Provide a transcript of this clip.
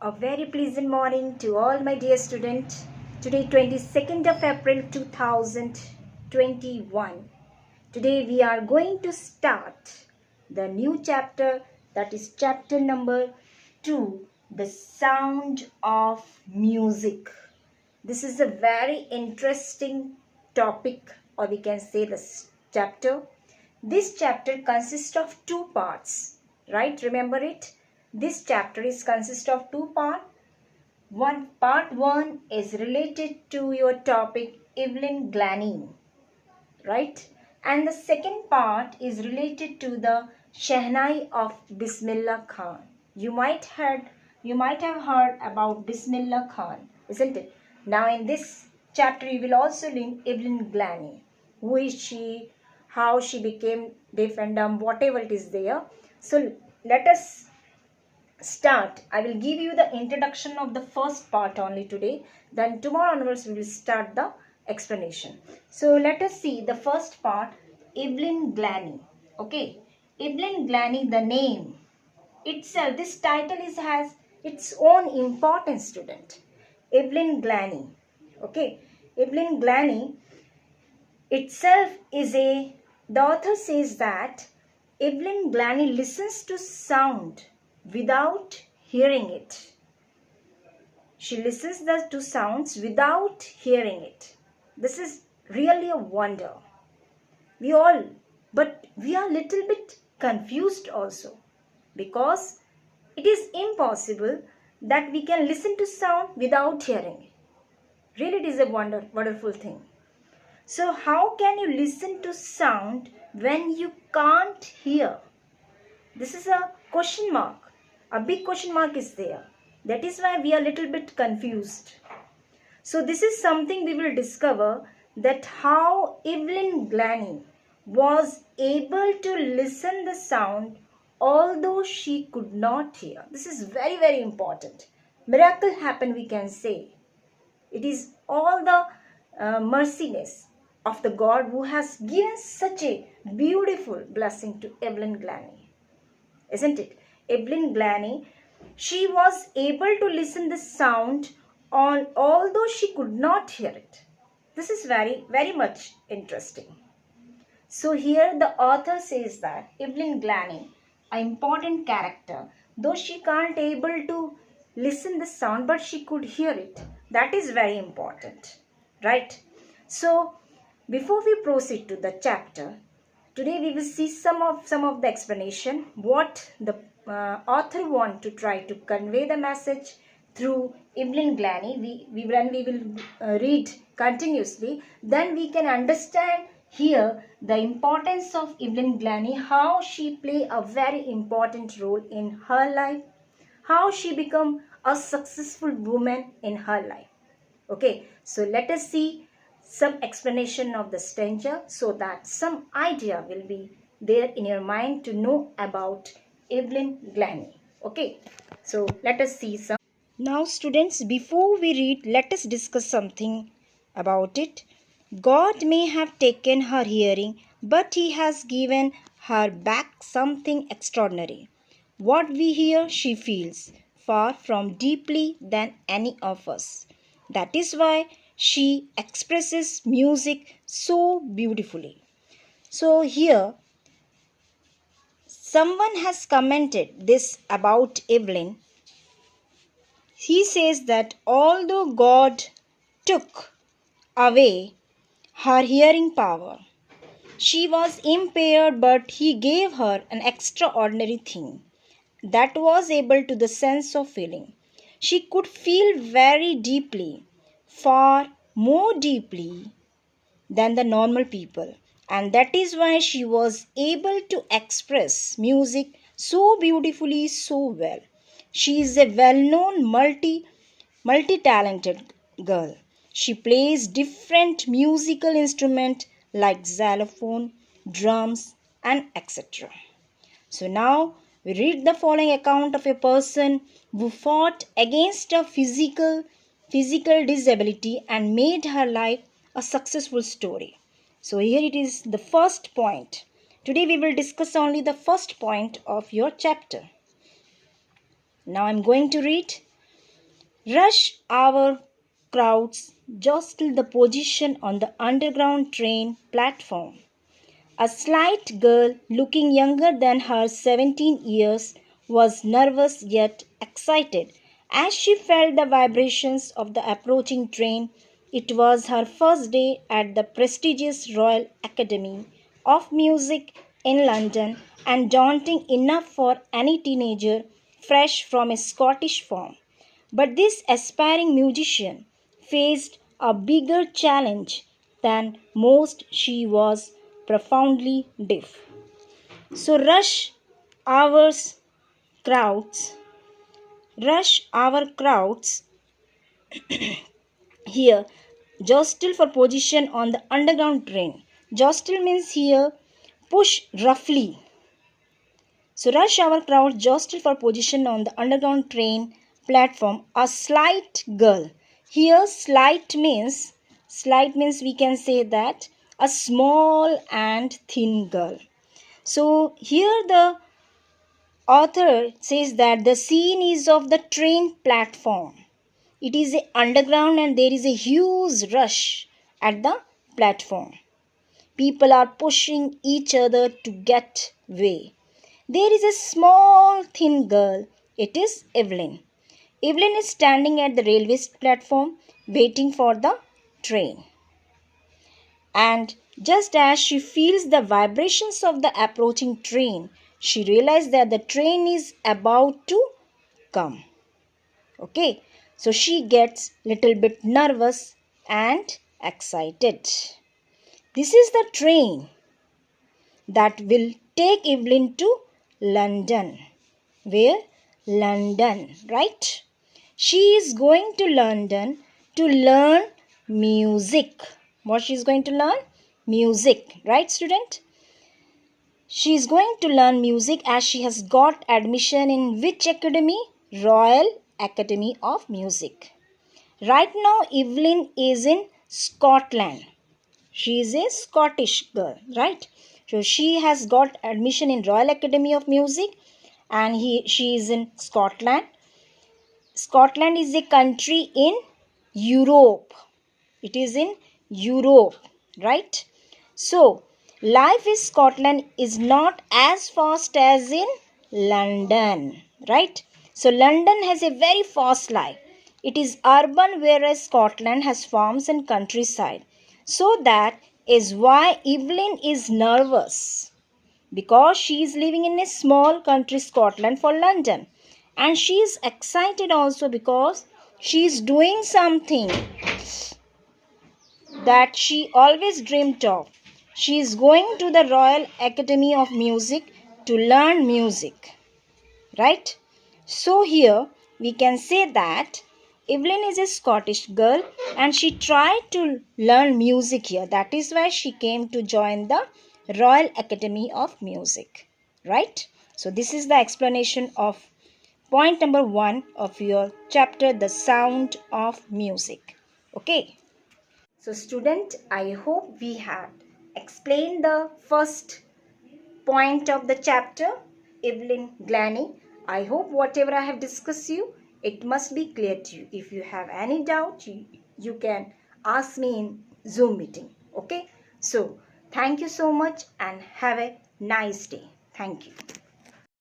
A very pleasant morning to all my dear students. Today 22nd of April 2021. Today we are going to start the new chapter, that is chapter number 2, the sound of music. This is a very interesting topic, or we can say this chapter. This chapter consists of two parts, right? Remember it? This chapter is consists of two parts. Part 1 is related to your topic Evelyn Glaney, right? And the second part is related to the Shehnai of Bismillah Khan. You might have heard about Bismillah Khan, isn't it? Now in this chapter you will also learn Evelyn Glaney. Who is she? How she became deaf and dumb, whatever it is there. So let us start. I will give you the introduction of the first part only today. Then tomorrow onwards we will start the explanation. So let us see the first part, Evelyn Glaney. Okay, Evelyn Glaney, the name itself, this title has its own importance, student. Evelyn Glaney. Okay, Evelyn Glaney itself is the author says that Evelyn Glaney listens to sound without hearing it. She listens to sounds without hearing it. This is really a wonder. We are little bit confused also, because it is impossible that we can listen to sound without hearing it. Really, it is a wonderful thing. So how can you listen to sound when you can't hear? This is a question mark. A big question mark is there. That is why we are a little bit confused. So this is something we will discover, that how Evelyn Glaney was able to listen the sound although she could not hear. This is very, very important. Miracle happened, we can say. It is all the merciness of the God who has given such a beautiful blessing to Evelyn Glaney. Isn't it? Evelyn Glaney, she was able to listen the sound although she could not hear it. This is very, very much interesting. So here the author says that Evelyn Glaney, an important character, though she can't able to listen the sound, but she could hear it. That is very important, right? So before we proceed to the chapter, today we will see some of the explanation, what the author want to try to convey the message through Evelyn Glaney. We will read continuously, then we can understand here the importance of Evelyn Glaney, how she play a very important role in her life, how she become a successful woman in her life. Okay, so let us see some explanation of the stanza, so that some idea will be there in your mind to know about Evelyn Glaney. Okay, so let us see some. Now students, before we read, let us discuss something about it. God may have taken her hearing, but he has given her back something extraordinary. What we hear, she feels far from deeply than any of us. That is why she expresses music so beautifully. So here, someone has commented this about Evelyn. He says that although God took away her hearing power, she was impaired, but he gave her an extraordinary thing that was able to the sense of feeling. She could feel very deeply, far more deeply than the normal people, and that is why she was able to express music so beautifully, so well. She is a well-known multi-talented girl. She plays different musical instruments like xylophone, drums, and etc. So now we read the following account of a person who fought against a physical disability and made her life a successful story. So here it is, the first point. Today we will discuss only the first point of your chapter. Now I am going to read. Rush hour crowds jostle the position on the underground train platform. A slight girl looking younger than her 17 years was nervous yet excited as she felt the vibrations of the approaching train. It was her first day at the prestigious Royal Academy of Music in London and daunting enough for any teenager fresh from a Scottish farm. But this aspiring musician faced a bigger challenge than most. She was profoundly deaf. So hours crowds, rush hour crowds here jostle for position on the underground train. Jostle means here push roughly. So rush hour crowd jostle for position on the underground train platform. A slight girl. Here slight means we can say that a small and thin girl. So here the author says that the scene is of the train platform. It is a underground and there is a huge rush at the platform. People are pushing each other to get way. There is a small thin girl. It is Evelyn. Evelyn is standing at the railway platform waiting for the train. And just as she feels the vibrations of the approaching train, she realizes that the train is about to come. Okay, so she gets little bit nervous and excited. This is the train that will take Evelyn to London. Where? London, right? She is going to London to learn music. What she is going to learn? Music, right, student? She is going to learn music as she has got admission in which academy? Royal Academy of Music. Right now, Evelyn is in Scotland. She is a Scottish girl, right? So she has got admission in Royal Academy of Music and she is in Scotland. Scotland is a country in Europe. It is in Europe, right? So, life in Scotland is not as fast as in London, right? So, London has a very fast life. It is urban, whereas Scotland has farms and countryside. So, that is why Evelyn is nervous because she is living in a small country, Scotland, for London. And she is excited also because she is doing something that she always dreamed of. She is going to the Royal Academy of Music to learn music. Right? So here we can say that Evelyn is a Scottish girl and she tried to learn music here. That is why she came to join the Royal Academy of Music. Right? So this is the explanation of point number 1 of your chapter, The Sound of Music. Okay. So student, I hope we had explained the first point of the chapter, Evelyn Glennie. I hope whatever I have discussed you, it must be clear to you. If you have any doubt, you can ask me in Zoom meeting. Okay. So thank you so much and have a nice day. Thank you.